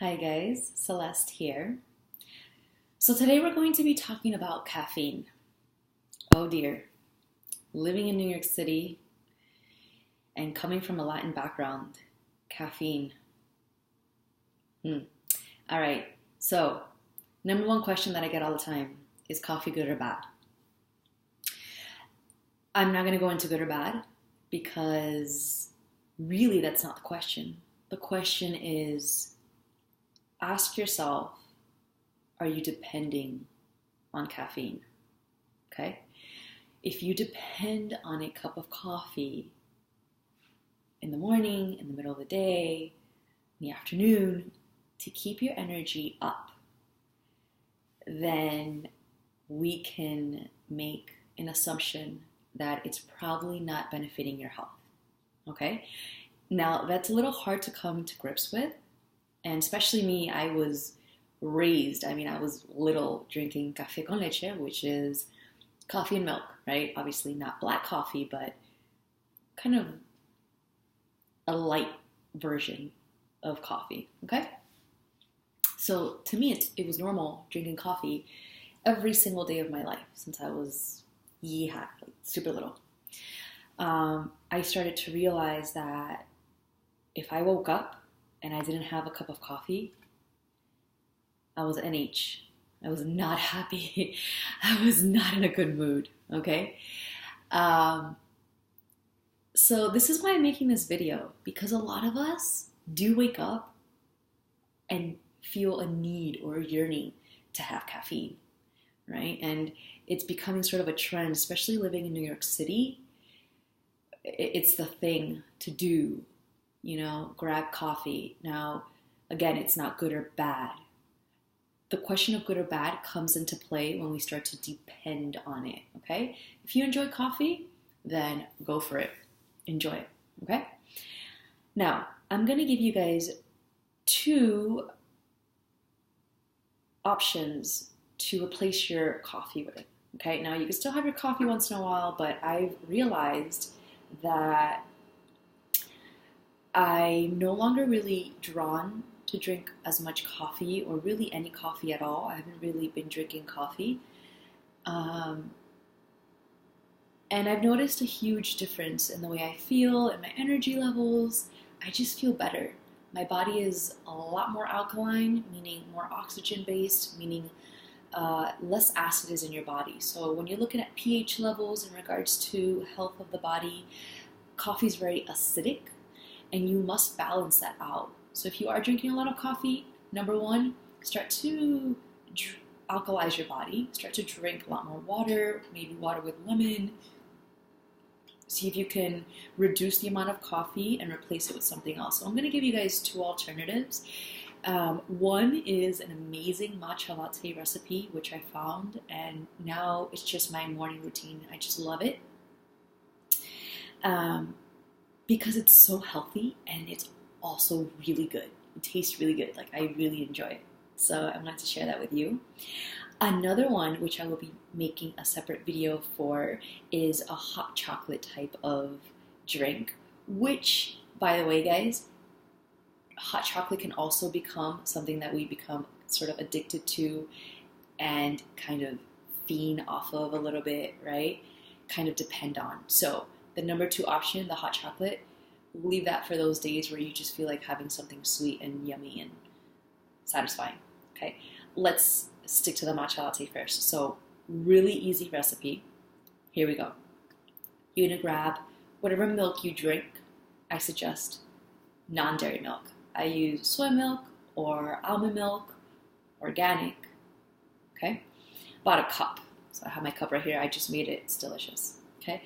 Hi guys, Celeste here. So today we're going to be talking about caffeine. Oh dear, living in New York City and coming from a Latin background, caffeine. Hmm. All right, so number one question that I get all the time is coffee good or bad? I'm not going to go into good or bad because really that's not the question. The question is ask yourself, are you depending on caffeine? Okay? If you depend on a cup of coffee in the morning, in the middle of the day, in the afternoon, to keep your energy up, then we can make an assumption that it's probably not benefiting your health. Okay? Now, that's a little hard to come to grips with. And especially me, I was I was little drinking café con leche, which is coffee and milk, right? Obviously not black coffee, but kind of a light version of coffee, okay? So to me, it was normal drinking coffee every single day of my life since I was, super little. I started to realize that if I woke up and I didn't have a cup of coffee, I was NH. I was not happy. I was not in a good mood, okay? So this is why I'm making this video, because a lot of us do wake up and feel a need or a yearning to have caffeine, right? And it's becoming sort of a trend, especially living in New York City. It's the thing to do, grab coffee. Now, again, it's not good or bad. The question of good or bad comes into play when we start to depend on it, okay? If you enjoy coffee, then go for it. Enjoy it, okay? Now, I'm going to give you guys two options to replace your coffee with, okay? Now, you can still have your coffee once in a while, but I've realized that I'm no longer really drawn to drink as much coffee or really any coffee at all. I haven't really been drinking coffee. And I've noticed a huge difference in the way I feel and my energy levels. I just feel better. My body is a lot more alkaline, meaning more oxygen based, meaning less acid is in your body. So when you're looking at pH levels in regards to health of the body, coffee is very acidic and you must balance that out. So if you are drinking a lot of coffee, number one, start to alkalize your body. Start to drink a lot more water, maybe water with lemon. See if you can reduce the amount of coffee and replace it with something else. So I'm going to give you guys two alternatives. One is an amazing matcha latte recipe, which I found, and now it's just my morning routine. I just love it because it's so healthy and it's also really good. It tastes really good. Like, I really enjoy it. So I wanted to share that with you. Another one, which I will be making a separate video for, is a hot chocolate type of drink, which, by the way, guys, hot chocolate can also become something that we become sort of addicted to and kind of fiend off of a little bit, right? Kind of depend on. So the number two option, the hot chocolate, leave that for those days where you just feel like having something sweet and yummy and satisfying. Okay, let's stick to the matcha latte first. So, really easy recipe. Here we go. You're gonna grab whatever milk you drink. I suggest non-dairy milk. I use soy milk or almond milk, organic. Okay, about a cup. So I have my cup right here. I just made it. It's delicious. Okay.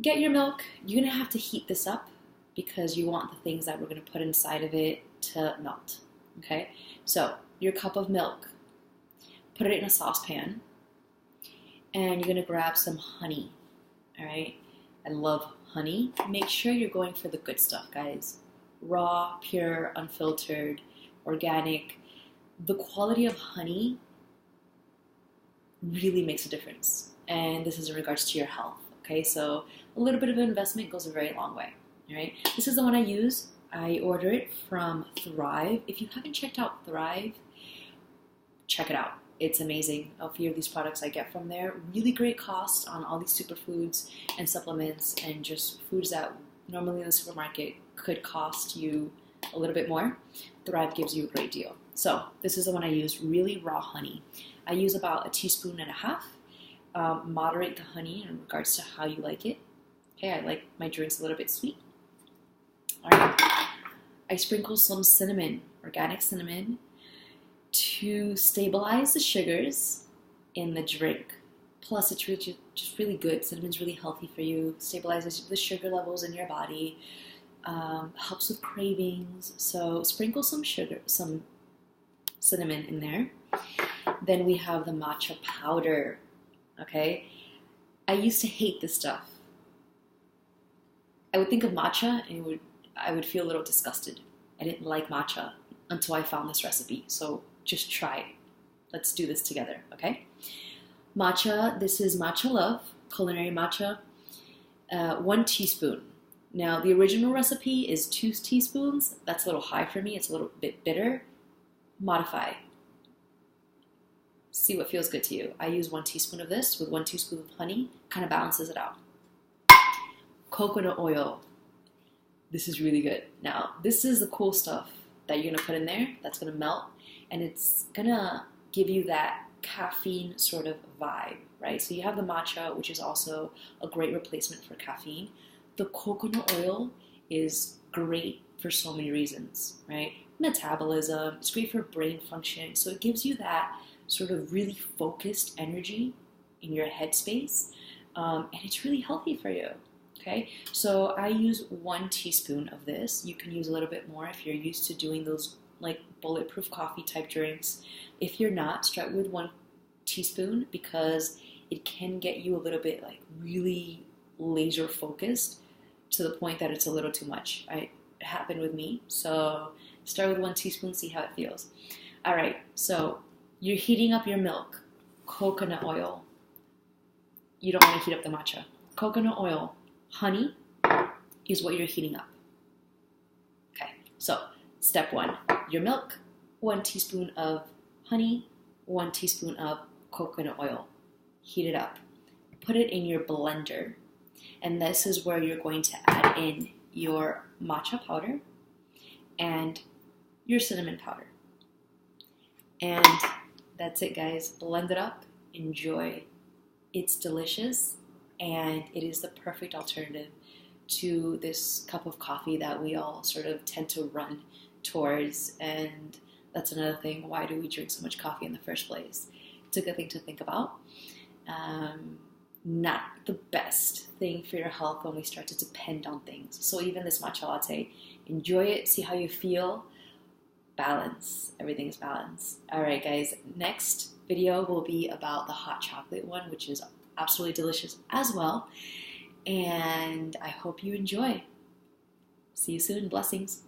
Get your milk. You're going to have to heat this up because you want the things that we're going to put inside of it to melt. Okay? So, your cup of milk, put it in a saucepan, and you're going to grab some honey. All right? I love honey. Make sure you're going for the good stuff, guys. Raw, pure, unfiltered, organic. The quality of honey really makes a difference. And this is in regards to your health. Okay, so a little bit of an investment goes a very long way. All right, this is the one I use. I order it from Thrive. If you haven't checked out Thrive, check it out. It's amazing. A few of these products I get from there. Really great cost on all these superfoods and supplements and just foods that normally in the supermarket could cost you a little bit more. Thrive gives you a great deal. So this is the one I use, really raw honey. I use about 1.5 teaspoons. Moderate the honey in regards to how you like it. Okay, I like my drinks a little bit sweet. All right, I sprinkle some cinnamon, organic cinnamon, to stabilize the sugars in the drink. Plus, it's really, just really good. Cinnamon's really healthy for you. Stabilizes the sugar levels in your body. Helps with cravings. So sprinkle some cinnamon in there. Then we have the matcha powder. Okay, I used to hate this stuff. I would think of matcha and I would feel a little disgusted. I didn't like matcha until I found this recipe. So just try it. Let's do this together, okay? Matcha, this is Matcha Love, culinary matcha, 1 teaspoon. Now, the original recipe is 2 teaspoons. That's a little high for me. It's a little bit bitter. Modify. See what feels good to you. I use 1 teaspoon of this with 1 teaspoon of honey. Kind of balances it out. Coconut oil. This is really good. Now, this is the cool stuff that you're going to put in there that's going to melt, and it's going to give you that caffeine sort of vibe, right? So you have the matcha, which is also a great replacement for caffeine. The coconut oil is great for so many reasons, right? Metabolism, it's great for brain function. So it gives you that sort of really focused energy in your headspace, and it's really healthy for you. Okay, so I use 1 teaspoon of this. You can use a little bit more if you're used to doing those like bulletproof coffee type drinks. If you're not, start with 1 teaspoon because it can get you a little bit like really laser focused to the point that it's a little too much. It happened with me. So start with 1 teaspoon, see how it feels. All right, so you're heating up your milk, coconut oil. You don't want to heat up the matcha. Coconut oil. Honey is what you're heating up. Okay, so step 1, your milk, 1 teaspoon of honey, 1 teaspoon of coconut oil. Heat it up. Put it in your blender. And this is where you're going to add in your matcha powder and your cinnamon powder. And that's it, guys. Blend it up. Enjoy. It's delicious. And it is the perfect alternative to this cup of coffee that we all sort of tend to run towards. And that's another thing. Why do we drink so much coffee in the first place? It's a good thing to think about. Not the best thing for your health when we start to depend on things. So even this matcha latte, enjoy it, see how you feel. Balance. Everything is balance. All right, guys. Next video will be about the hot chocolate one, which is absolutely delicious as well. And I hope you enjoy. See you soon. Blessings.